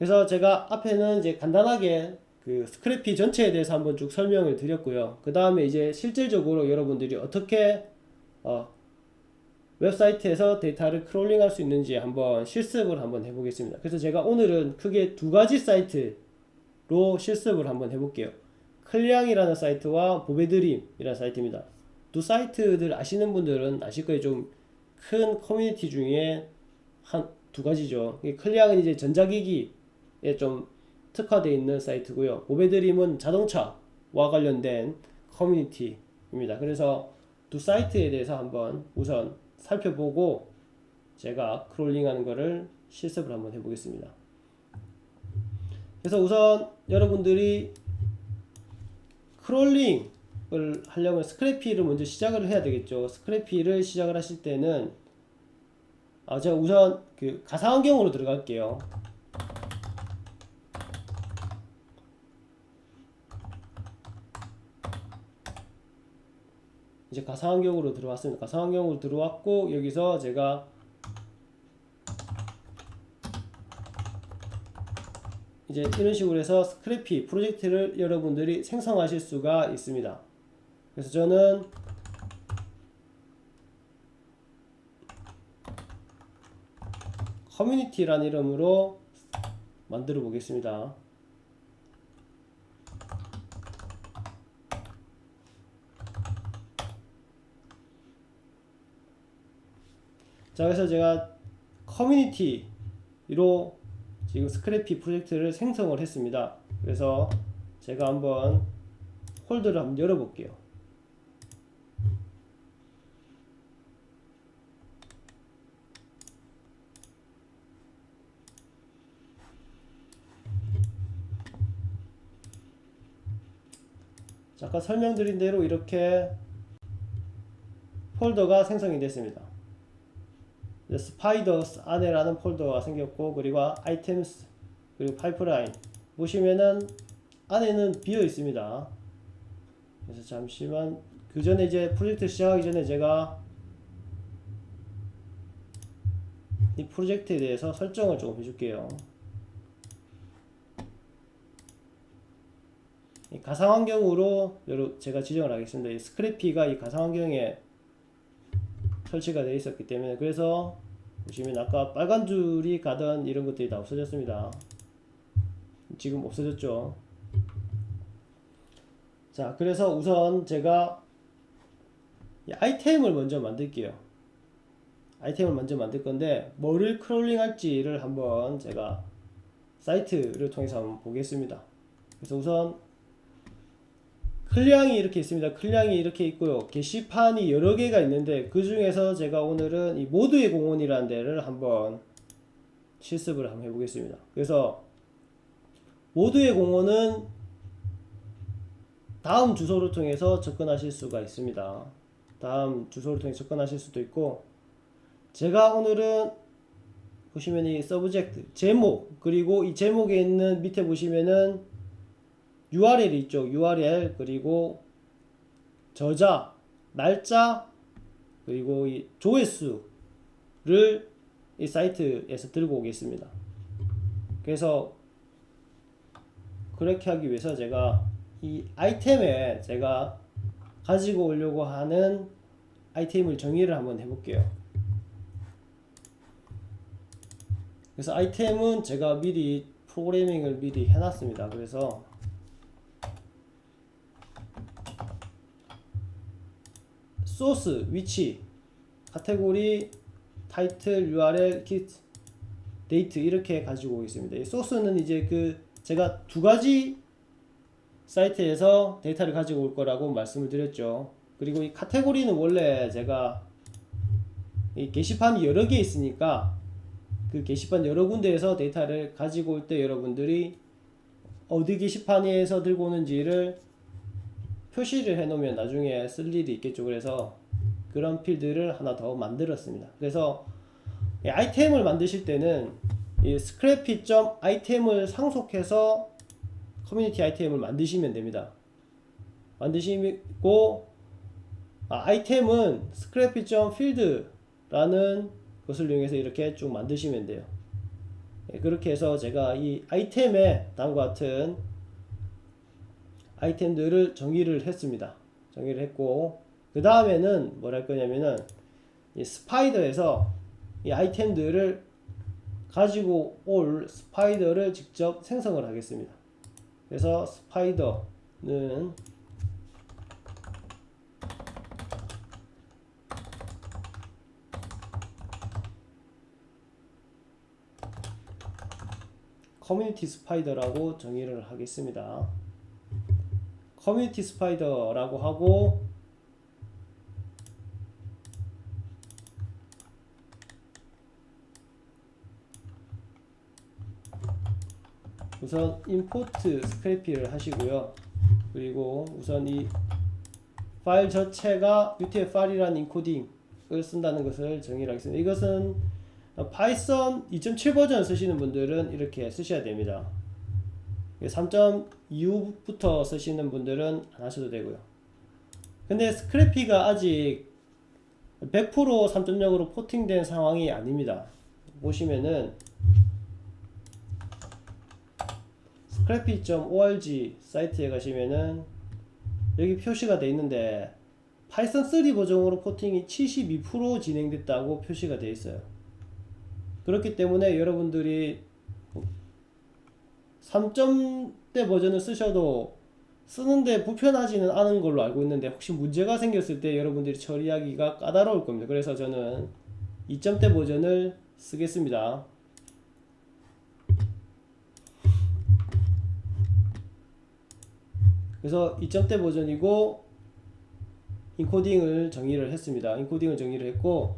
그래서 제가 앞에는 이제 간단하게 그 스크래피 전체에 대해서 한번 쭉 설명을 드렸고요. 그 다음에 이제 실질적으로 여러분들이 어떻게 웹사이트에서 데이터를 크롤링 할 수 있는지 한번 실습을 한번 해보겠습니다. 그래서 제가 오늘은 크게 두 가지 사이트로 실습을 한번 해볼게요. 클리앙이라는 사이트와 보베드림이라는 사이트입니다. 두 사이트들 아시는 분들은 아실 거예요. 좀 큰 커뮤니티 중에 한 두 가지죠. 클리앙은 이제 전자기기에 좀 특화되어 있는 사이트고요. 보베드림은 자동차와 관련된 커뮤니티입니다. 그래서 두 사이트에 대해서 한번 우선 살펴보고 제가 크롤링하는 거를 실습을 한번 해보겠습니다. 그래서 우선 여러분들이 크롤링을 하려면 스크래피를 먼저 시작을 해야 되겠죠. 스크래피를 시작을 하실 때는 제가 우선 그 가상환경으로 들어갈게요. 이제 가상환경으로 들어왔습니다. 가상환경으로 들어왔고 여기서 제가 이제 이런 식으로 해서 스크래피 프로젝트를 여러분들이 생성하실 수가 있습니다. 그래서 저는 커뮤니티라는 이름으로 만들어 보겠습니다. 자, 그래서 제가 커뮤니티로 지금 스크래피 프로젝트를 생성을 했습니다. 그래서 제가 한번 폴더를 한번 열어볼게요. 자, 아까 설명드린 대로 이렇게 폴더가 생성이 됐습니다. 스파이더스 안에라는 폴더가 생겼고, 그리고 아이템스, 그리고 파이프라인 보시면은 안에는 비어 있습니다. 그래서 잠시만, 그 전에 이제 프로젝트 시작하기 전에 제가 이 프로젝트에 대해서 설정을 조금 해줄게요. 이 가상환경으로 제가 지정을 하겠습니다. 이 스크래피가 이 가상환경에 설치가 되어 있었기 때문에, 그래서 보시면 아까 빨간 줄이 가던 이런 것들이 다 없어졌습니다. 지금 없어졌죠. 자, 그래서 우선 제가 이 아이템을 먼저 만들게요. 아이템을 먼저 만들 건데 뭐를 크롤링 할지를 한번 제가 사이트를 통해서 한번 보겠습니다. 그래서 우선 클리앙이 이렇게 있습니다. 클리앙이 이렇게 있고요. 게시판이 여러 개가 있는데 그 중에서 제가 오늘은 이 모두의 공원이라는 데를 한번 실습을 한번 해보겠습니다. 그래서 모두의 공원은 다음 주소를 통해서 접근하실 수가 있습니다. 다음 주소를 통해 접근하실 수도 있고, 제가 오늘은 보시면 이 서브젝트 제목, 그리고 이 제목에 있는 밑에 보시면은 URL이 있죠. URL, 그리고 저자, 날짜, 그리고 이 조회수를 이 사이트에서 들고 오겠습니다. 그래서 그렇게 하기 위해서 제가 이 아이템에 제가 가지고 오려고 하는 아이템을 정의를 한번 해볼게요. 그래서 아이템은 제가 미리 프로그래밍을 미리 해놨습니다. 그래서 소스, 위치, 카테고리, 타이틀, URL, 키트, 데이트 이렇게 가지고 있습니다. 이 소스는 이제 제가 두 가지 사이트에서 데이터를 가지고 올 거라고 말씀을 드렸죠. 그리고 이 카테고리는 원래 제가 이 게시판이 여러 개 있으니까 그 게시판 여러 군데에서 데이터를 가지고 올 때 여러분들이 어디 게시판에서 들고 오는지를 표시를 해 놓으면 나중에 쓸 일이 있겠죠. 그래서 그런 필드를 하나 더 만들었습니다. 그래서 이 아이템을 만드실 때는 이 scrappy.item을 상속해서 커뮤니티 아이템을 만드시면 됩니다. 만드시고 아이템은 scrappy.field라는 것을 이용해서 이렇게 쭉 만드시면 돼요. 그렇게 해서 제가 이 아이템에 다음과 같은 아이템들을 정의를 했습니다. 정의를 했고, 그 다음에는 뭘 할 거냐면은 이 스파이더에서 이 아이템들을 가지고 올 스파이더를 직접 생성을 하겠습니다. 그래서 스파이더는 커뮤니티 스파이더라고 정의를 하겠습니다. 커뮤니티 스파이더라고 하고, 우선 임포트 스크래피를 하시고요. 그리고 우선 이 파일 자체가 UTF-8이라는 인코딩을 쓴다는 것을 정의를 하겠습니다. 이것은 파이썬 2.7 버전 쓰시는 분들은 이렇게 쓰셔야 됩니다. 3.25부터 쓰시는 분들은 안 하셔도 되고요. 근데 스크래피가 아직 100% 3.0으로 포팅된 상황이 아닙니다. 보시면은 scrappy.org 사이트에 가시면은 여기 표시가 되어 있는데 파이썬 3 버전으로 포팅이 72% 진행됐다고 표시가 되어 있어요. 그렇기 때문에 여러분들이 3.0대 버전을 쓰셔도 쓰는데 불편하지는 않은 걸로 알고 있는데, 혹시 문제가 생겼을 때 여러분들이 처리하기가 까다로울 겁니다. 그래서 저는 2.0대 버전을 쓰겠습니다. 그래서 2.0대 버전이고 인코딩을 정의를 했습니다. 인코딩을 정의를 했고,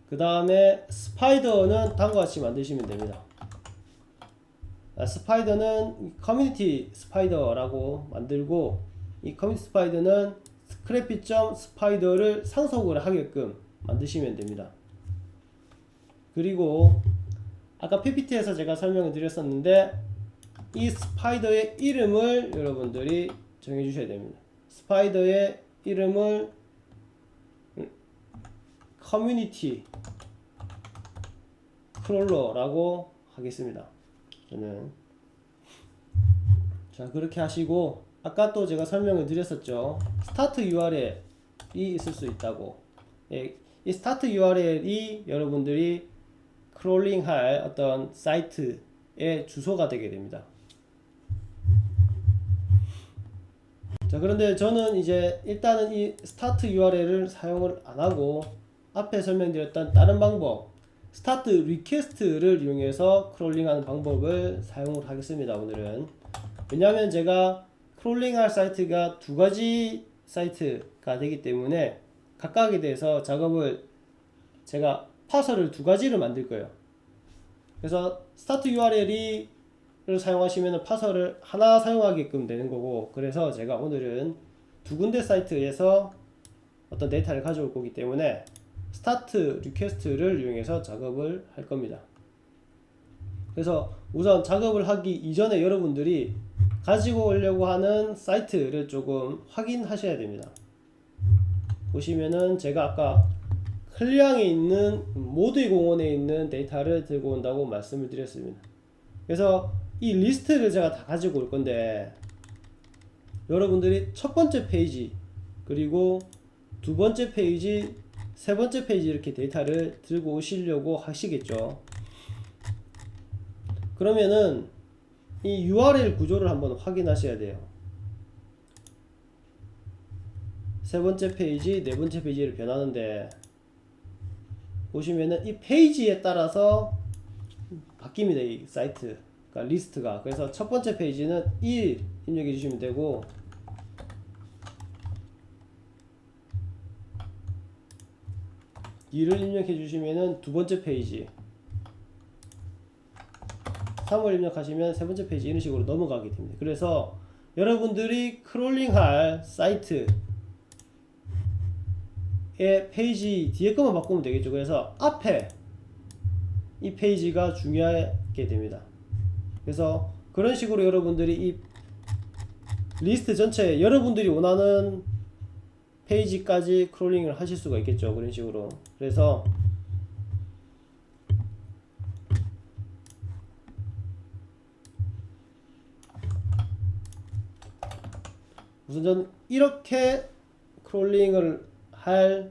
그 다음에 스파이더는 다음과 같이 만드시면 됩니다. 스파이더는 커뮤니티 스파이더라고 만들고, 이 커뮤니티 스파이더는 scrappy.spider를 상속을 하게끔 만드시면 됩니다. 그리고 아까 PPT에서 제가 설명을 드렸었는데, 이 스파이더의 이름을 여러분들이 정해 주셔야 됩니다. 스파이더의 이름을 커뮤니티 크롤러라고 하겠습니다. 저는 자, 그렇게 하시고, 아까 또 제가 설명을 드렸었죠. 스타트 URL이 있을 수 있다고. 이 스타트 URL이 여러분들이 크롤링할 어떤 사이트의 주소가 되게 됩니다. 자, 그런데 저는 이제 일단은 이 스타트 URL을 사용을 안 하고 앞에 설명드렸던 다른 방법, 스타트 리퀘스트를 이용해서 크롤링하는 방법을 사용을 하겠습니다. 오늘은. 왜냐하면 제가 크롤링할 사이트가 두 가지 사이트가 되기 때문에 각각에 대해서 작업을, 제가 파서를 두 가지를 만들 거예요. 그래서 스타트 URL을 사용하시면 파서를 하나 사용하게끔 되는 거고, 그래서 제가 오늘은 두 군데 사이트에서 어떤 데이터를 가져올 거기 때문에 스타트 리퀘스트를 이용해서 작업을 할 겁니다. 그래서 우선 작업을 하기 이전에 여러분들이 가지고 오려고 하는 사이트를 조금 확인하셔야 됩니다. 보시면은 제가 아까 클리앙에 있는 모두의 공원에 있는 데이터를 들고 온다고 말씀을 드렸습니다. 그래서 이 리스트를 제가 다 가지고 올 건데, 여러분들이 첫 번째 페이지, 그리고 두 번째 페이지, 세 번째 페이지 이렇게 데이터를 들고 오시려고 하시겠죠. 그러면은 이 URL 구조를 한번 확인하셔야 돼요. 세 번째 페이지, 네 번째 페이지를 변하는데, 보시면은 이 페이지에 따라서 바뀝니다. 이 사이트가, 리스트가. 그래서 첫 번째 페이지는 1 입력해 주시면 되고, 를 입력해 주시면은 두 번째 페이지, 3을 입력하시면 세 번째 페이지, 이런 식으로 넘어가게 됩니다. 그래서 여러분들이 크롤링할 사이트의 페이지 뒤에 것만 바꾸면 되겠죠. 그래서 앞에 이 페이지가 중요하게 됩니다. 그래서 그런 식으로 여러분들이 이 리스트 전체에 여러분들이 원하는 페이지까지 크롤링을 하실 수가 있겠죠. 그런 식으로. 그래서 우선 저는 이렇게 크롤링을 할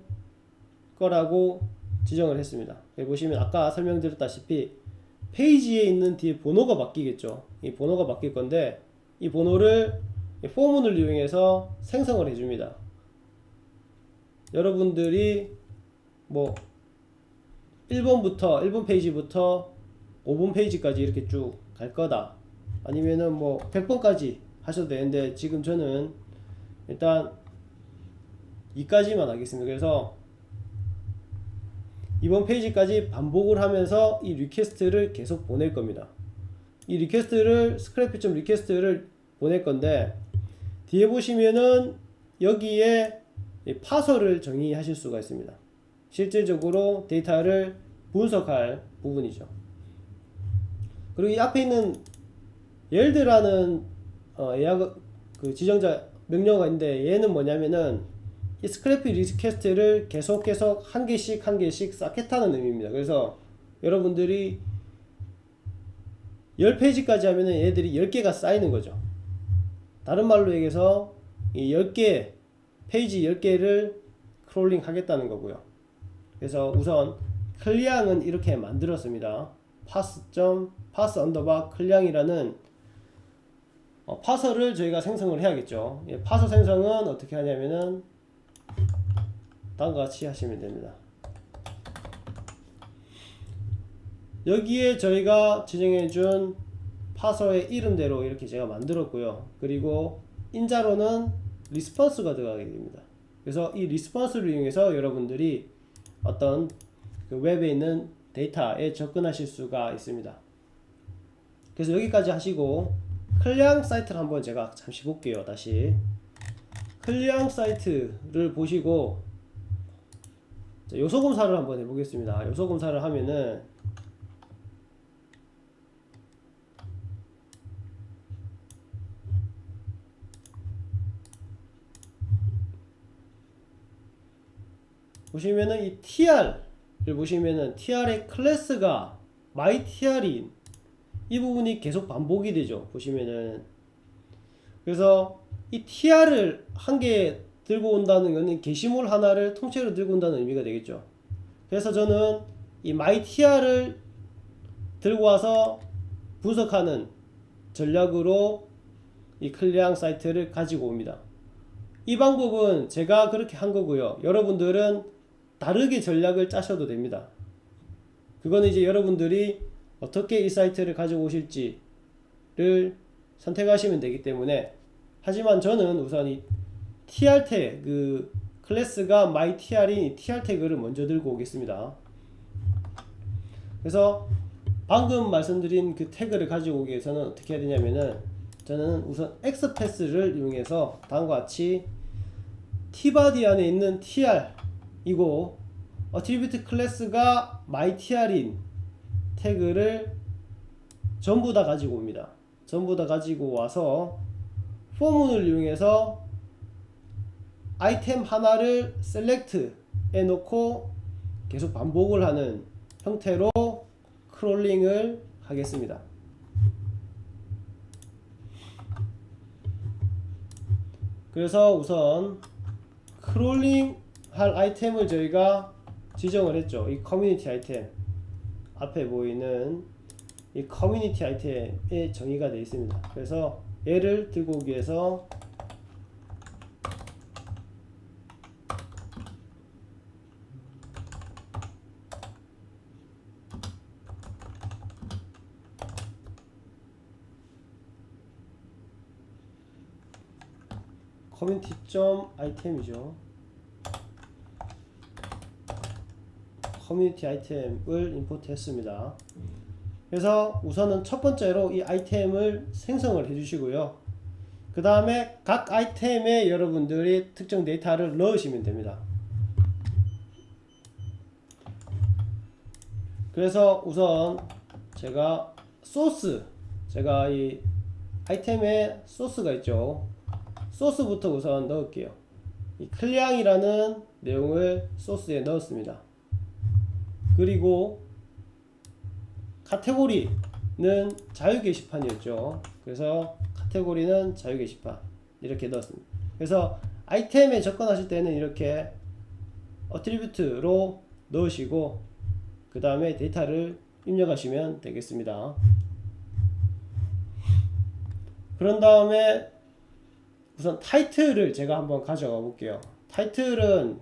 거라고 지정을 했습니다. 여기 보시면 아까 설명드렸다시피 페이지에 있는 뒤에 번호가 바뀌겠죠. 이 번호가 바뀔 건데 이 번호를 포문을 이용해서 생성을 해줍니다. 여러분들이 뭐 1번 페이지부터 5번 페이지까지 이렇게 쭉 갈 거다, 아니면은 뭐 100번까지 하셔도 되는데 지금 저는 일단 2까지만 하겠습니다. 그래서 이번 페이지까지 반복을 하면서 이 리퀘스트를 계속 보낼 겁니다. 이 리퀘스트를 스크래피.점 리퀘스트를 보낼 건데 뒤에 보시면은 여기에 파서를 정의하실 수가 있습니다. 실질적으로 데이터를 분석할 부분이죠. 그리고 이 앞에 있는 yield라는 예약 그 지정자 명령어가 있는데 얘는 뭐냐면은 이 스크래피 리퀘스트를 계속 한 개씩 쌓겠다는 의미입니다. 그래서 여러분들이 10페이지까지 하면은 얘들이 10개가 쌓이는 거죠. 다른 말로 얘기해서 이 10개 페이지 10개를 크롤링 하겠다는 거고요. 그래서 우선 클리앙은 이렇게 만들었습니다. pass 언더바 클리앙이라는 파서를 저희가 생성을 해야겠죠. 파서 생성은 어떻게 하냐면은 다음과 같이 하시면 됩니다. 여기에 저희가 지정해준 파서의 이름대로 이렇게 제가 만들었고요. 그리고 인자로는 리스폰스가 들어가게 됩니다. 그래서 이 리스폰스를 이용해서 여러분들이 어떤 그 웹에 있는 데이터에 접근하실 수가 있습니다. 그래서 여기까지 하시고 클리앙 사이트를 한번 제가 잠시 볼게요. 다시 클리앙 사이트를 보시고 요소 검사를 한번 해보겠습니다. 요소 검사를 하면은 보시면은 이 tr을 보시면은 tr의 클래스가 mytr인 이 부분이 계속 반복이 되죠. 보시면은 그래서 이 tr을 한 개 들고 온다는 것은 게시물 하나를 통째로 들고 온다는 의미가 되겠죠. 그래서 저는 이 mytr을 들고 와서 분석하는 전략으로 이 클리앙 사이트를 가지고 옵니다. 이 방법은 제가 그렇게 한 거고요. 여러분들은 다르게 전략을 짜셔도 됩니다. 그거는 이제 여러분들이 어떻게 이 사이트를 가지고 오실지를 선택하시면 되기 때문에, 하지만 저는 우선 이 tr 태그 그 클래스가 mytr인 이 tr 태그를 먼저 들고 오겠습니다. 그래서 방금 말씀드린 그 태그를 가지고 오기 위해서는 어떻게 해야 되냐면은 저는 우선 xpass를 이용해서 다음과 같이 tbody 안에 있는 tr 이고 attribute 클래스가 mytr인 태그를 전부 다 가지고 옵니다. 전부 다 가지고 와서 포문을 이용해서 아이템 하나를 셀렉트 해 놓고 계속 반복을 하는 형태로 크롤링을 하겠습니다. 그래서 우선 크롤링 할 아이템을 저희가 지정을 했죠. 이 커뮤니티 아이템 앞에 보이는 이 커뮤니티 아이템에 정의가 되어 있습니다. 그래서 얘를 들고 오기 위해서 커뮤니티.점 아이템이죠. 커뮤니티 아이템을 임포트 했습니다. 그래서 우선은 첫 번째로 이 아이템을 생성을 해 주시고요. 그 다음에 각 아이템에 여러분들이 특정 데이터를 넣으시면 됩니다. 그래서 우선 제가 제가 이 아이템에 소스가 있죠. 소스부터 우선 넣을게요. 이 클리앙이라는 내용을 소스에 넣었습니다. 그리고 카테고리는 자유 게시판이었죠. 그래서 카테고리는 자유 게시판 이렇게 넣었습니다. 그래서 아이템에 접근하실 때는 이렇게 어트리뷰트로 넣으시고 그 다음에 데이터를 입력하시면 되겠습니다. 그런 다음에 우선 타이틀을 제가 한번 가져가 볼게요. 타이틀은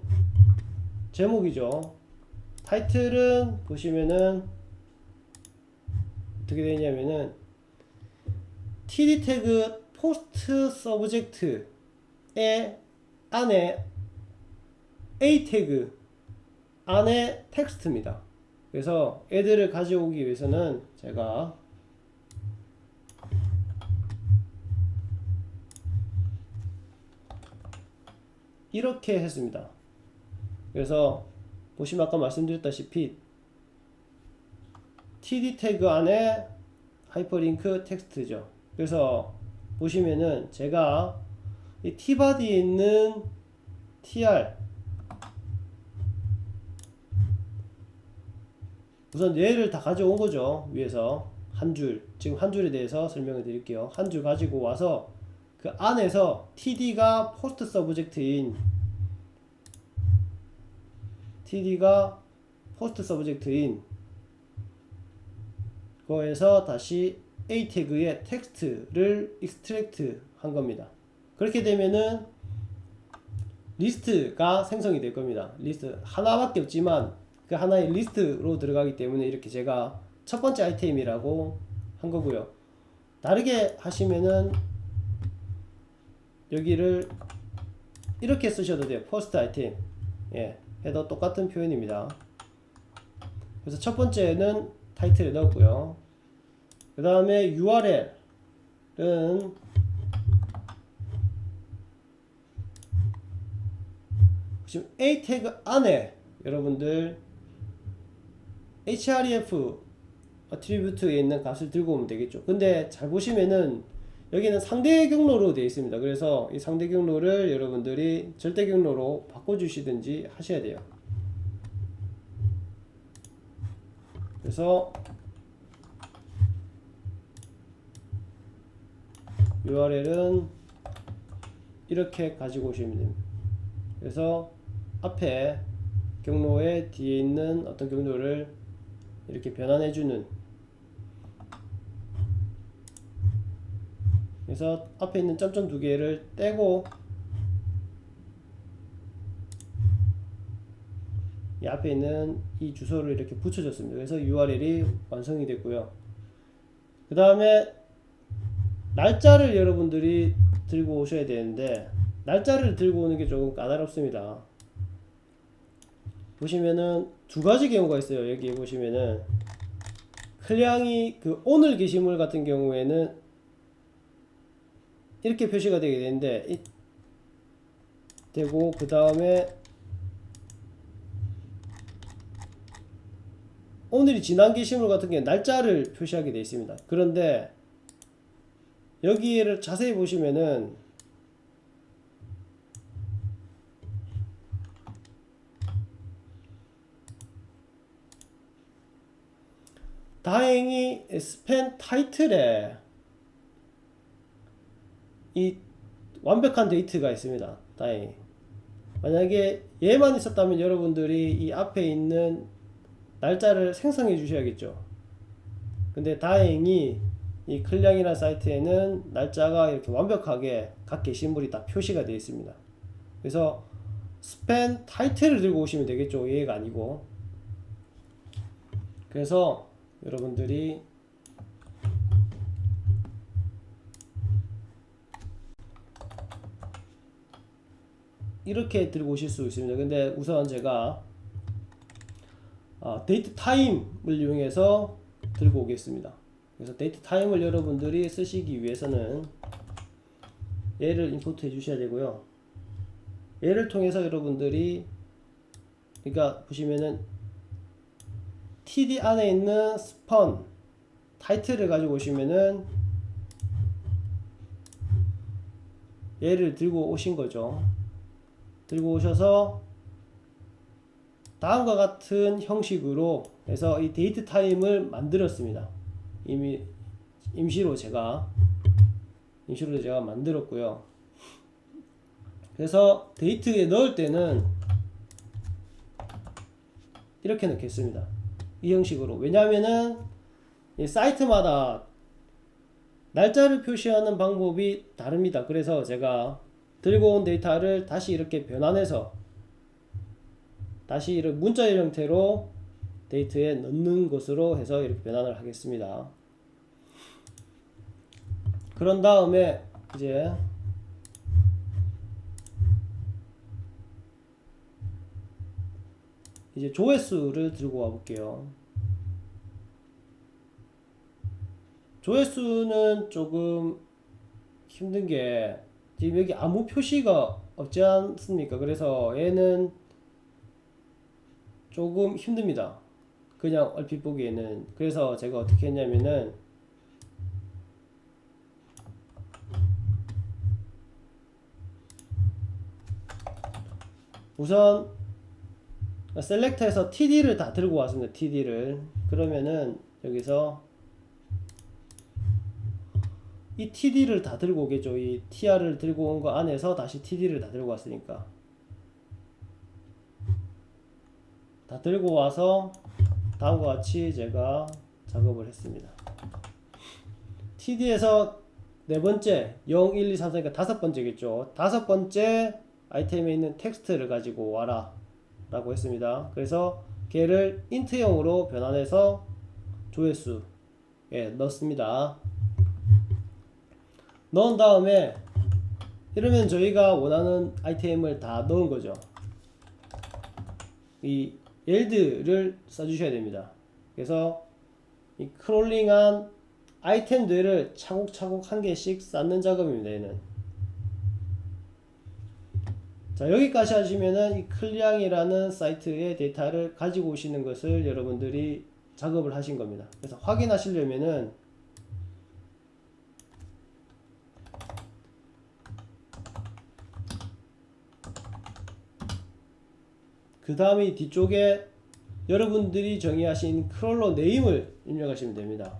제목이죠. 타이틀은 보시면은 어떻게 되냐면은 td 태그 포스트 서브젝트의 안에 a 태그 안에 텍스트입니다. 그래서 애들을 가져오기 위해서는 제가 이렇게 했습니다. 그래서 보시면 아까 말씀드렸다시피 td 태그 안에 하이퍼링크 텍스트죠. 그래서 보시면은 제가 이 tbody에 있는 tr 우선 얘를 다 가져온 거죠. 위에서 한 줄, 지금 한 줄에 대해서 설명을 드릴게요. 한 줄 가지고 와서 그 안에서 td가 포스트 서브젝트인 거에서 다시 a 태그의 텍스트를 익스트랙트 한 겁니다. 그렇게 되면은 리스트가 생성이 될 겁니다. 리스트 하나밖에 없지만 그 하나의 리스트로 들어가기 때문에 이렇게 제가 첫 번째 아이템이라고 한 거고요. 다르게 하시면은 여기를 이렇게 쓰셔도 돼요. 퍼스트 아이템. 예, 해도 똑같은 표현입니다. 그래서 첫 번째는 타이틀에 넣었고요. 그 다음에 URL은 지금 A 태그 안에 여러분들 href attribute에 있는 값을 들고 오면 되겠죠. 근데 잘 보시면은 여기는 상대 경로로 되어 있습니다. 그래서 이 상대 경로를 여러분들이 절대 경로로 바꿔주시든지 하셔야 돼요. 그래서 URL은 이렇게 가지고 오시면 됩니다. 그래서 앞에 경로에 뒤에 있는 어떤 경로를 이렇게 변환해주는, 그래서 앞에 있는 점점 두 개를 떼고 이 앞에 있는 이 주소를 이렇게 붙여줬습니다. 그래서 URL이 완성이 됐고요. 그 다음에 날짜를 여러분들이 들고 오셔야 되는데 날짜를 들고 오는 게 조금 까다롭습니다. 보시면은 두 가지 경우가 있어요. 여기 보시면은 클량이 그 오늘 게시물 같은 경우에는 이렇게 표시가 되게 되는데 되고 그 다음에 오늘이 지난 게시물 같은 경우에 날짜를 표시하게 되어 있습니다. 그런데 여기를 자세히 보시면은 다행히 스팬 타이틀에 이 완벽한 데이트가 있습니다. 다행히. 만약에 얘만 있었다면 여러분들이 이 앞에 있는 날짜를 생성해 주셔야겠죠. 근데 다행히 이 클량이라는 사이트에는 날짜가 이렇게 완벽하게 각 게시물이 다 표시가 되어 있습니다. 그래서 스팬 타이틀을 들고 오시면 되겠죠. 얘가 아니고. 그래서 여러분들이 이렇게 들고 오실 수 있습니다. 근데 우선 제가 데이트 타임을 이용해서 들고 오겠습니다. 그래서 데이트 타임을 여러분들이 쓰시기 위해서는 얘를 임포트 해 주셔야 되고요. 얘를 통해서 여러분들이 그러니까 보시면은 td 안에 있는 스펀 타이틀을 가지고 오시면은 얘를 들고 오신 거죠. 들고 오셔서 다음과 같은 형식으로 해서 이 데이트 타임을 만들었습니다. 이미 임시로 제가 만들었고요. 그래서 데이트에 넣을 때는 이렇게 넣겠습니다. 이 형식으로. 왜냐하면은 이 사이트마다 날짜를 표시하는 방법이 다릅니다. 그래서 제가 들고 온 데이터를 다시 이렇게 변환해서 다시 이런 문자 형태로 데이트에 넣는 것으로 해서 이렇게 변환을 하겠습니다. 그런 다음에 이제 조회수를 들고 와 볼게요. 조회수는 조금 힘든 게 지금 여기 아무 표시가 없지 않습니까? 그래서 얘는 조금 힘듭니다. 그냥 얼핏 보기에는. 그래서 제가 어떻게 했냐면은 우선 셀렉터에서 TD를 다 들고 왔습니다. TD를. 그러면은 여기서 이 TD를 다 들고 오겠죠. 이 TR을 들고 온 거 안에서 다시 TD를 다 들고 왔으니까 다 들고 와서 다음과 같이 제가 작업을 했습니다. TD에서 네 번째 0, 1, 2, 3, 4니까 다섯 번째겠죠. 다섯 번째 아이템에 있는 텍스트를 가지고 와라 라고 했습니다. 그래서 걔를 인트형으로 변환해서 조회수에 넣습니다. 넣은 다음에 이러면 저희가 원하는 아이템을 다 넣은 거죠. 이 yield를 써주셔야 됩니다. 그래서 이 크롤링한 아이템들을 차곡차곡 한 개씩 쌓는 작업입니다. 얘는. 자, 여기까지 하시면은 이 클리앙이라는 사이트의 데이터를 가지고 오시는 것을 여러분들이 작업을 하신 겁니다. 그래서 확인하시려면은 그 다음에 뒤쪽에 여러분들이 정의하신 크롤러 네임을 입력하시면 됩니다.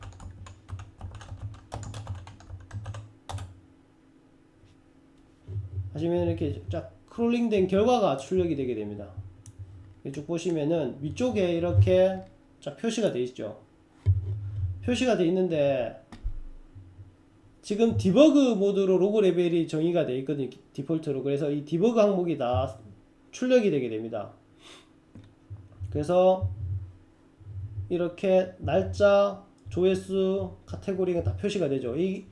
하시면 이렇게 쫙 크롤링된 결과가 출력이 되게 됩니다. 쭉 보시면은 위쪽에 이렇게 쫙 표시가 되어 있죠. 표시가 되어 있는데 지금 디버그 모드로 로그 레벨이 정의가 되어 있거든요. 디폴트로. 그래서 이 디버그 항목이 다 출력이 되게 됩니다. 그래서 이렇게 날짜, 조회수, 카테고리가 다 표시가 되죠. 이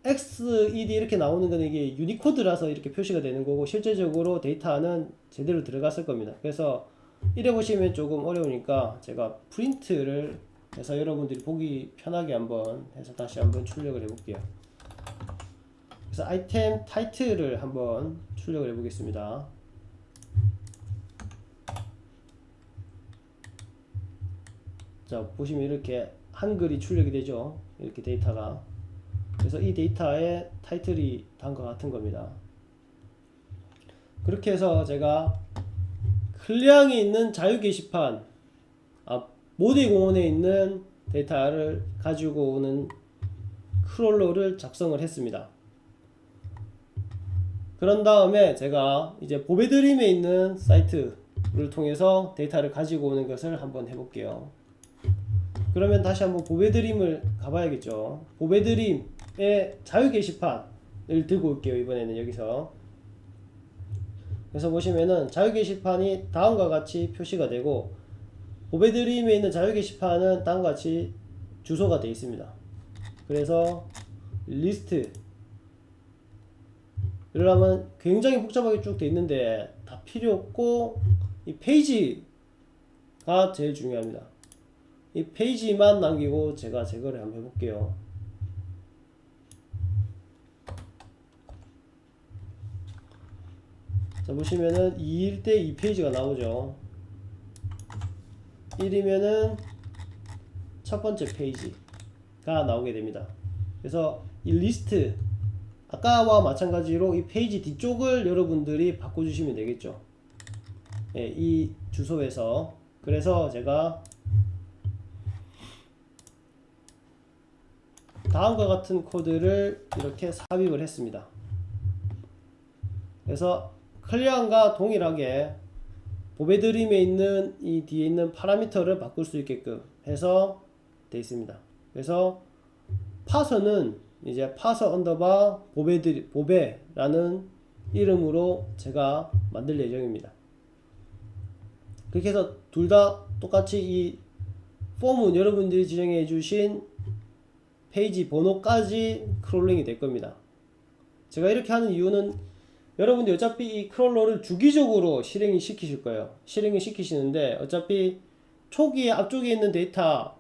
XED 이렇게 나오는 거는 이게 유니코드라서 이렇게 표시가 되는 거고 실제적으로 데이터는 제대로 들어갔을 겁니다. 그래서 이래 보시면 조금 어려우니까 제가 프린트를 해서 여러분들이 보기 편하게 한번 해서 다시 한번 출력을 해 볼게요. 그래서 아이템 타이틀을 한번 출력을 해 보겠습니다. 자, 보시면 이렇게 한글이 출력이 되죠. 이렇게 데이터가. 그래서 이 데이터의 타이틀이 다음과 같은 겁니다. 그렇게 해서 제가 클리앙에 있는 자유 게시판, 모듈 공원에 있는 데이터를 가지고 오는 크롤러를 작성을 했습니다. 그런 다음에 제가 이제 보배드림에 있는 사이트를 통해서 데이터를 가지고 오는 것을 한번 해볼게요. 그러면 다시 한번 보배드림을 가봐야겠죠. 보배드림의 자유 게시판을 들고 올게요. 이번에는 여기서. 그래서 보시면은 자유 게시판이 다음과 같이 표시가 되고 보배드림에 있는 자유 게시판은 다음과 같이 주소가 되어 있습니다. 그래서 리스트 이러면 굉장히 복잡하게 쭉 되어 있는데 다 필요 없고 이 페이지가 제일 중요합니다. 이 페이지만 남기고 제가 제거를 한번 해볼게요. 자, 보시면은 2일 때 2페이지가 나오죠. 1이면은 첫 번째 페이지가 나오게 됩니다. 그래서 이 리스트 아까와 마찬가지로 이 페이지 뒤쪽을 여러분들이 바꿔주시면 되겠죠. 예, 이 주소에서. 그래서 제가 다음과 같은 코드를 이렇게 삽입을 했습니다. 그래서 클리앙과 동일하게 보배드림에 있는 이 뒤에 있는 파라미터를 바꿀 수 있게끔 해서 되어 있습니다. 그래서 파서는 이제 파서 언더바 보배라는 이름으로 제가 만들 예정입니다. 그렇게 해서 둘 다 똑같이 이 폼은 여러분들이 지정해 주신 페이지 번호까지 크롤링이 될 겁니다. 제가 이렇게 하는 이유는 여러분들 어차피 이 크롤러를 주기적으로 실행이 시키실 거예요. 실행을 시키시는데 어차피 초기에 앞쪽에 있는 데이터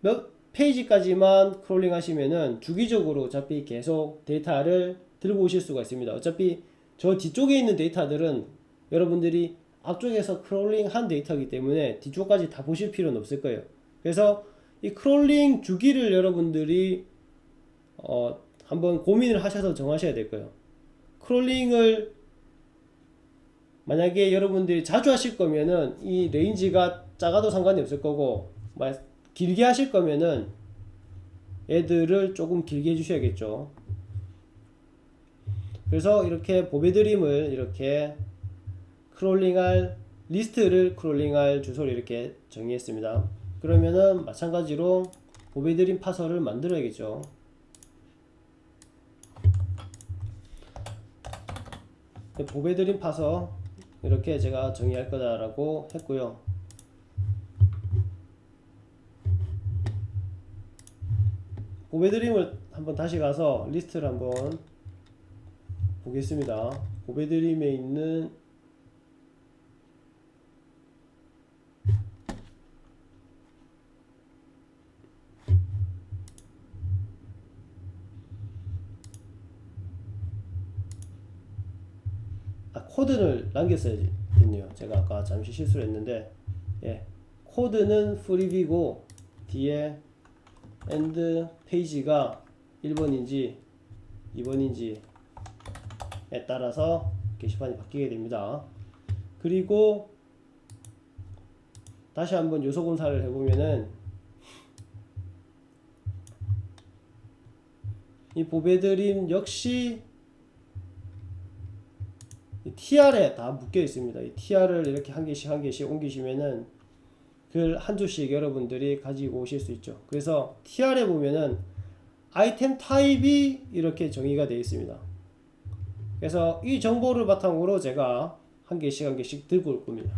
몇 페이지까지만 크롤링 하시면은 주기적으로 어차피 계속 데이터를 들고 오실 수가 있습니다. 어차피 저 뒤쪽에 있는 데이터들은 여러분들이 앞쪽에서 크롤링 한 데이터이기 때문에 뒤쪽까지 다 보실 필요는 없을 거예요. 그래서 이 크롤링 주기를 여러분들이 한번 고민을 하셔서 정하셔야 될 거예요. 크롤링을 만약에 여러분들이 자주 하실 거면은 이 레인지가 작아도 상관이 없을 거고, 길게 하실 거면은 애들을 조금 길게 해주셔야겠죠. 그래서 이렇게 보배드림을 이렇게 크롤링할 리스트를 크롤링할 주소를 이렇게 정의했습니다. 그러면은 마찬가지로 보배드림 파서를 만들어야겠죠. 보배드림 파서 이렇게 제가 정의할 거다라고 했고요. 보배드림을 한번 다시 가서 리스트를 한번 보겠습니다. 보배드림에 있는 코드를 남겼어야 됐네요. 제가 아까 잠시 실수를 했는데, 코드는 프리비고 뒤에 end 페이지가 1번인지 2번인지에 따라서 게시판이 바뀌게 됩니다. 그리고 다시 한번 요소 검사를 해보면은 이 보배드림 역시 TR에 다 묶여 있습니다. 이 TR을 이렇게 한 개씩 옮기시면은 그걸 한 줄씩 여러분들이 가지고 오실 수 있죠. 그래서 TR에 보면은 아이템 타입이 이렇게 정의가 되어 있습니다. 그래서 이 정보를 바탕으로 제가 한 개씩 들고 올 겁니다.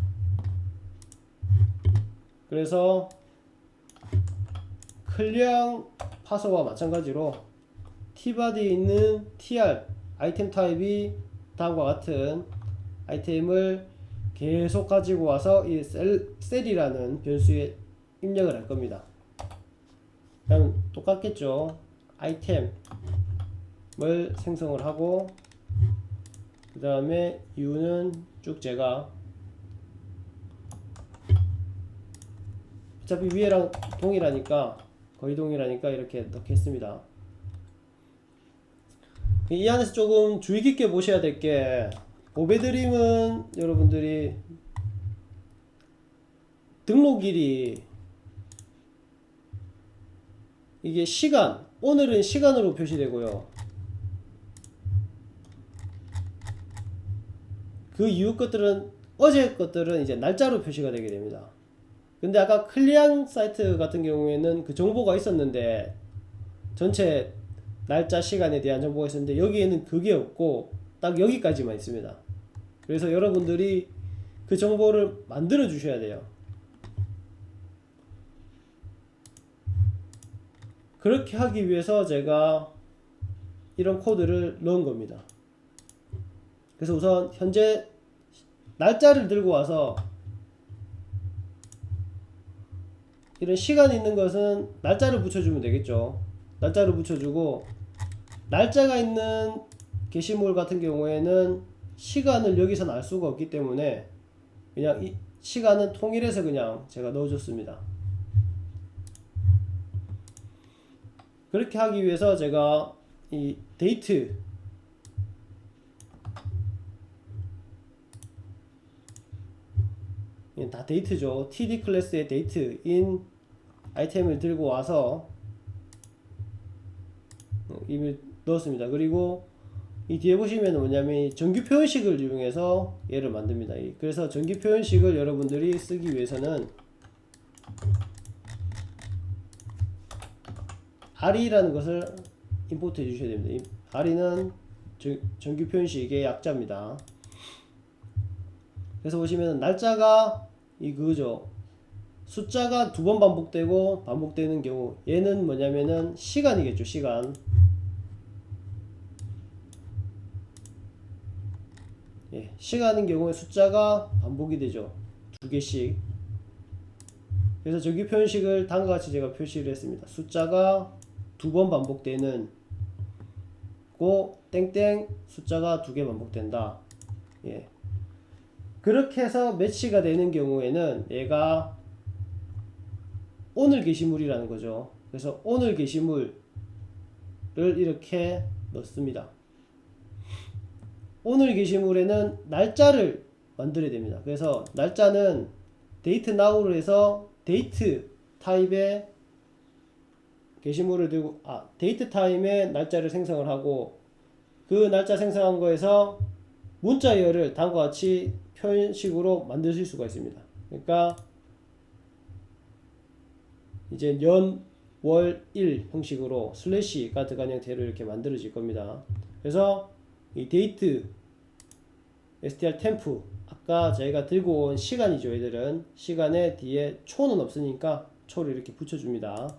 그래서 클리앙 파서와 마찬가지로 t바디에 있는 tr 아이템 타입이 다음과 같은 아이템을 계속 가지고 와서 이 셀이라는 변수에 입력을 할 겁니다. 그럼 똑같겠죠. 아이템을 생성을 하고 그 다음에 u는 쭉 제가 어차피 위에랑 동일하니까 거의 동일하니까 이렇게 넣겠습니다. 이 안에서 조금 주의 깊게 보셔야 될 게, 보배드림은 여러분들이 등록일이 이게 시간, 오늘은 시간으로 표시되고요. 그 이후 것들은 어제 것들은 이제 날짜로 표시가 되게 됩니다. 근데 아까 클리앙 사이트 같은 경우에는 그 정보가 있었는데 전체 날짜 시간에 대한 정보가 있었는데 여기에는 그게 없고 딱 여기까지만 있습니다. 그래서 여러분들이 그 정보를 만들어 주셔야 돼요. 그렇게 하기 위해서 제가 이런 코드를 넣은 겁니다. 그래서 우선 현재 날짜를 들고 와서 이런 시간이 있는 것은 날짜를 붙여주면 되겠죠. 날짜를 붙여주고, 날짜가 있는 게시물 같은 경우에는 시간을 여기서 알 수가 없기 때문에 그냥 이 시간은 통일해서 그냥 제가 넣어줬습니다. 그렇게 하기 위해서 제가 이 데이트 다 데이트죠. td 클래스의 데이트인 아이템을 들고 와서 이미 넣었습니다. 그리고 이 뒤에 보시면 뭐냐면 이 정규 표현식을 이용해서 얘를 만듭니다. 그래서 정규 표현식을 여러분들이 쓰기 위해서는 RE라는 것을 임포트 해 주셔야 됩니다. RE는 정규 표현식의 약자입니다. 그래서 보시면 날짜가 그거죠. 숫자가 두 번 반복되는 경우, 얘는 뭐냐면은 시간이겠죠. 시간. 예, 시간인 경우에 숫자가 반복이 되죠. 두 개씩. 그래서 정규 표현식을 다음과 같이 제가 표시를 했습니다. 숫자가 두 번 반복되는 고 땡땡 숫자가 두 개 반복된다. 예. 그렇게 해서 매치가 되는 경우에는 얘가 오늘 게시물이라는 거죠. 그래서 오늘 게시물을 이렇게 넣습니다. 오늘 게시물에는 날짜를 만들어야 됩니다. 그래서 날짜는 date now로 해서 date 타입의 게시물을 들고 date 타임의 날짜를 생성을 하고, 그 날짜 생성한 거에서 문자열을 다음과 같이 표현식으로 만드실 수가 있습니다. 그러니까 이제 년, 월, 일 형식으로 슬래시가 들어간 형태로 이렇게 만들어질 겁니다. 그래서 이 데이트 str temp, 아까 저희가 들고 온 시간이죠. 얘들은 시간에 뒤에 초는 없으니까 초를 이렇게 붙여줍니다.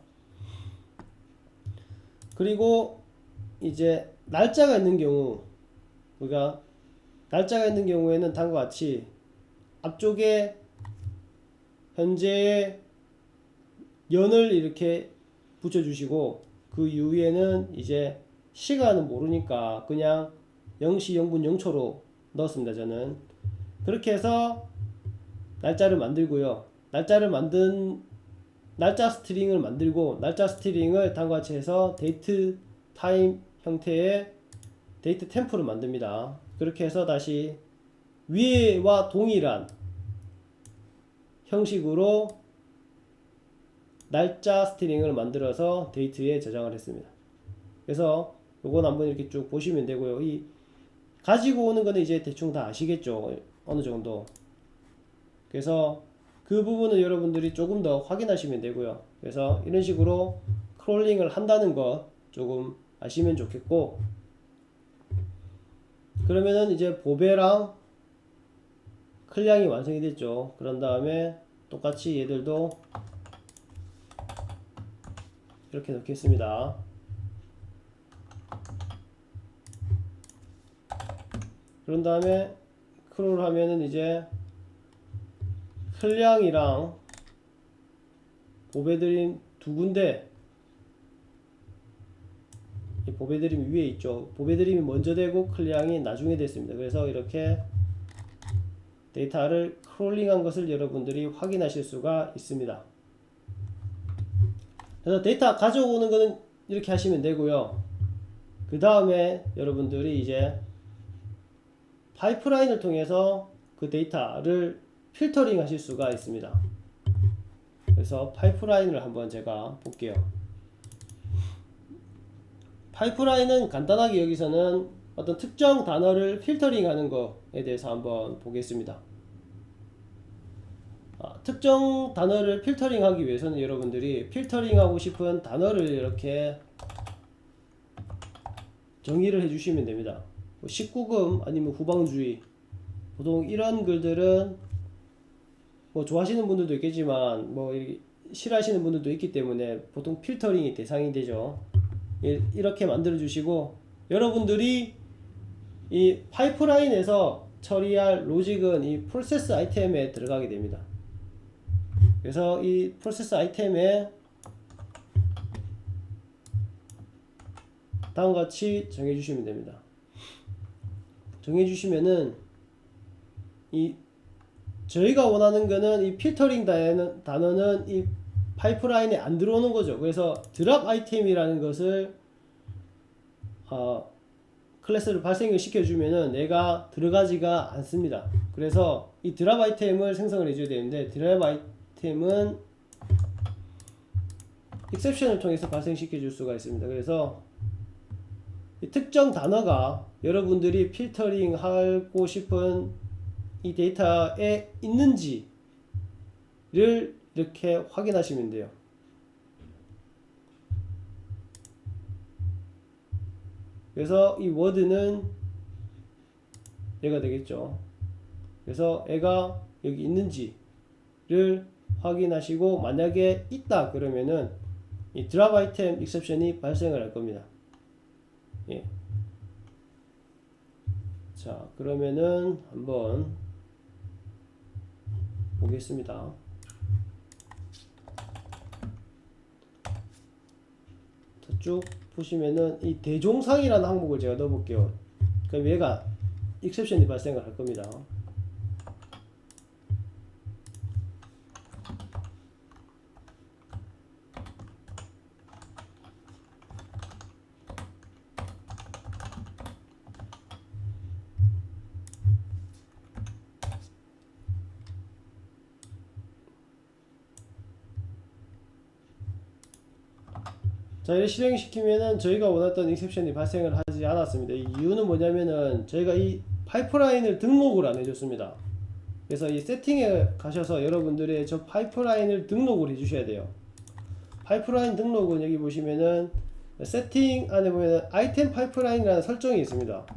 그리고 이제 날짜가 있는 경우, 우리가 날짜가 있는 경우에는 다음과 같이 앞쪽에 현재의 연을 이렇게 붙여주시고, 그 이후에는 이제 시간은 모르니까 그냥 0시 0분 0초로 넣었습니다. 저는 그렇게 해서 날짜를 만들고요. 날짜 스트링을 만들고, 날짜 스트링을 다음과 같이 해서 데이트 타임 형태의 데이트 템프를 만듭니다. 그렇게 해서 다시 위에와 동일한 형식으로 날짜 스트링을 만들어서 데이트에 저장을 했습니다. 그래서 요건 한번 이렇게 쭉 보시면 되고요. 이 가지고 오는 거는 이제 대충 다 아시겠죠, 어느 정도. 그래서 그 부분은 여러분들이 조금 더 확인하시면 되고요. 그래서 이런 식으로 크롤링을 한다는 것 조금 아시면 좋겠고, 그러면은 이제 보배랑 클량이 완성이 됐죠. 그런 다음에 똑같이 얘들도 이렇게 넣겠습니다. 그런 다음에 크롤 하면은 이제 클량이랑 보배드림 두 군데, 이 보배드림이 위에 있죠. 보배드림이 먼저 되고 클량이 나중에 됐습니다. 그래서 이렇게 데이터를 크롤링한 것을 여러분들이 확인하실 수가 있습니다. 그래서 데이터 가져오는 거는 이렇게 하시면 되고요. 그 다음에 여러분들이 이제 파이프라인을 통해서 그 데이터를 필터링 하실 수가 있습니다. 그래서 파이프라인을 한번 제가 볼게요. 파이프라인은 간단하게 여기서는 어떤 특정 단어를 필터링 하는 것에 대해서 한번 보겠습니다. 특정 단어를 필터링 하기 위해서는 여러분들이 필터링 하고 싶은 단어를 이렇게 정의를 해 주시면 됩니다. 19금 아니면 후방주의, 보통 이런 글들은 뭐 좋아하시는 분들도 있겠지만 뭐 싫어하시는 분들도 있기 때문에 보통 필터링이 대상이 되죠. 이렇게 만들어 주시고, 여러분들이 이 파이프라인에서 처리할 로직은 이 프로세스 아이템에 들어가게 됩니다. 그래서 이 프로세스 아이템에 다음과 같이 정해주시면 됩니다. 정해주시면은 저희가 원하는 거는 이 필터링 단어는 이 파이프라인에 안 들어오는 거죠. 그래서 드랍 아이템이라는 것을 클래스를 발생을 시켜주면은 얘가 들어가지가 않습니다. 그래서 이 드랍 아이템을 생성을 해줘야 되는데, 드랍 아이템은 exception을 통해서 발생시켜 줄 수가 있습니다. 그래서 이 특정 단어가 여러분들이 필터링 하고 싶은 이 데이터에 있는지를 이렇게 확인하시면 돼요. 그래서 이 워드는 얘가 되겠죠. 그래서 얘가 여기 있는지를 확인하시고, 만약에 있다 그러면은 이 드랍 아이템 익셉션이 발생을 할 겁니다. 예. 자, 그러면은 한번 보겠습니다. 쭉 보시면은 이 대종상이라는 항목을 제가 넣어볼게요. 그럼 얘가 익셉션이 발생을 할 겁니다. 자, 이렇게 실행시키면은 저희가 원했던 익셉션이 발생을 하지 않았습니다. 이 이유는 뭐냐면은 저희가 이 파이프라인을 등록을 안 해줬습니다. 그래서 이 세팅에 가셔서 여러분들의 저 파이프라인을 등록을 해주셔야 돼요. 파이프라인 등록은 여기 보시면은 세팅 안에 보면 아이템 파이프라인이라는 설정이 있습니다.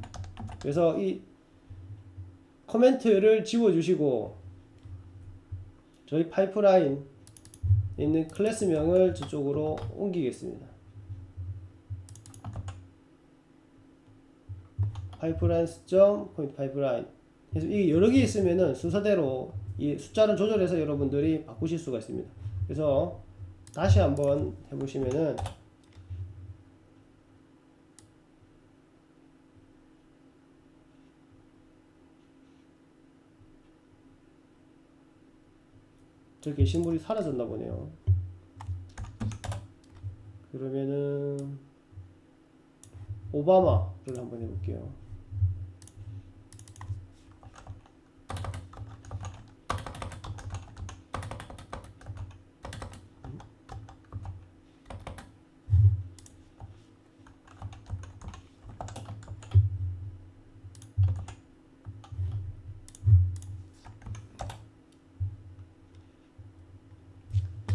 그래서 이 코멘트를 지워주시고 저희 파이프라인 있는 클래스명을 저쪽으로 옮기겠습니다. 파이프라인 수정 포인트 파이프라인. 그래서 이게 여러 개 있으면은 순서대로 이 숫자를 조절해서 여러분들이 바꾸실 수가 있습니다. 그래서 다시 한번 해보시면은 저 게시물이 사라졌나 보네요. 그러면은 오바마를 한번 해볼게요.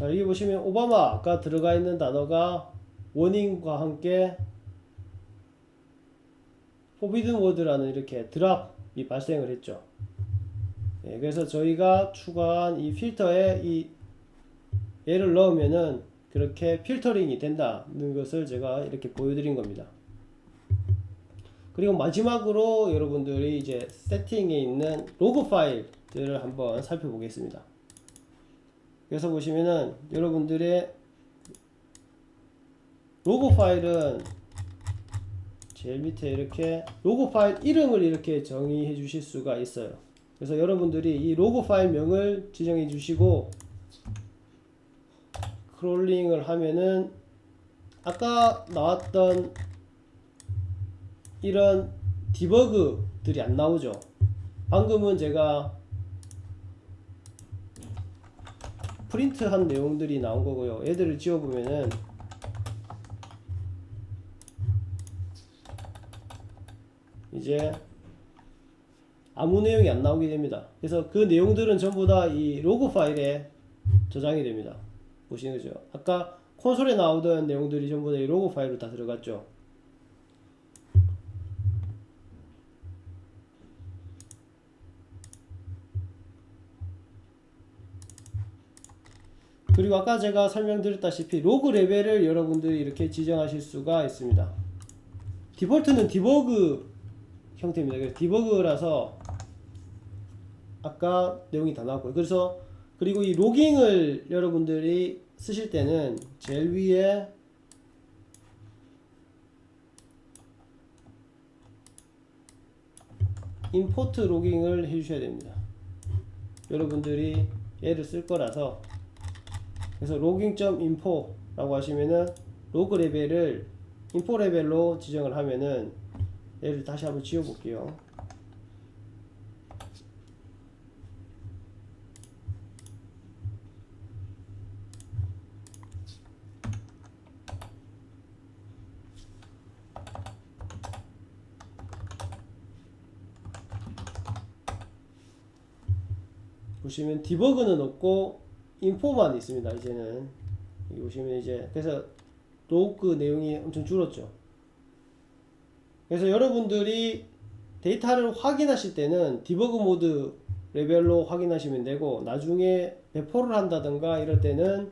자, 여기 보시면 오바마가 들어가 있는 단어가 워닝과 함께 포비든 워드라는 이렇게 드랍이 발생을 했죠. 예, 그래서 저희가 추가한 이 필터에 이 얘를 넣으면은 그렇게 필터링이 된다는 것을 제가 이렇게 보여드린 겁니다. 그리고 마지막으로 여러분들이 이제 세팅에 있는 로그 파일들을 한번 살펴보겠습니다. 그래서 보시면은 여러분들의 로그 파일은 제일 밑에 이렇게 로그 파일 이름을 이렇게 정의해 주실 수가 있어요. 그래서 여러분들이 이 로그 파일 명을 지정해 주시고 크롤링을 하면은 아까 나왔던 이런 디버그들이 안 나오죠. 방금은 제가 프린트한 내용들이 나온 거고요. 얘들을 지워보면은 이제 아무 내용이 안 나오게 됩니다. 그래서 그 내용들은 전부 다 이 로그 파일에 저장이 됩니다. 보시는 거죠. 아까 콘솔에 나오던 내용들이 전부 다 이 로그 파일로 다 들어갔죠. 그리고 아까 제가 설명드렸다시피 로그 레벨을 여러분들이 이렇게 지정하실 수가 있습니다. 디폴트는 디버그 형태입니다. 그래서 디버그라서 아까 내용이 다 나왔고요. 그래서 그리고 이 로깅을 여러분들이 쓰실 때는 제일 위에 임포트 로깅을 해주셔야 됩니다. 여러분들이 얘를 쓸 거라서 그래서 logging.info라고 하시면은 로그 레벨을 인포 레벨로 지정을 하면은 얘를 다시 한번 지워 볼게요. 보시면 디버그는 없고 인포만 있습니다. 이제는 여기 보시면 이제 그래서 로그 내용이 엄청 줄었죠. 그래서 여러분들이 데이터를 확인하실 때는 디버그 모드 레벨로 확인하시면 되고, 나중에 배포를 한다든가 이럴 때는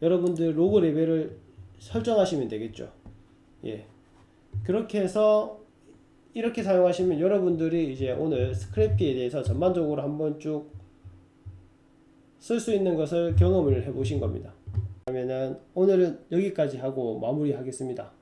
여러분들 로그 레벨을 설정하시면 되겠죠. 예. 그렇게 해서 이렇게 사용하시면 여러분들이 이제 오늘 스크래피에 대해서 전반적으로 한번 쭉 쓸 수 있는 것을 경험을 해 보신 겁니다. 그러면은 오늘은 여기까지 하고 마무리하겠습니다.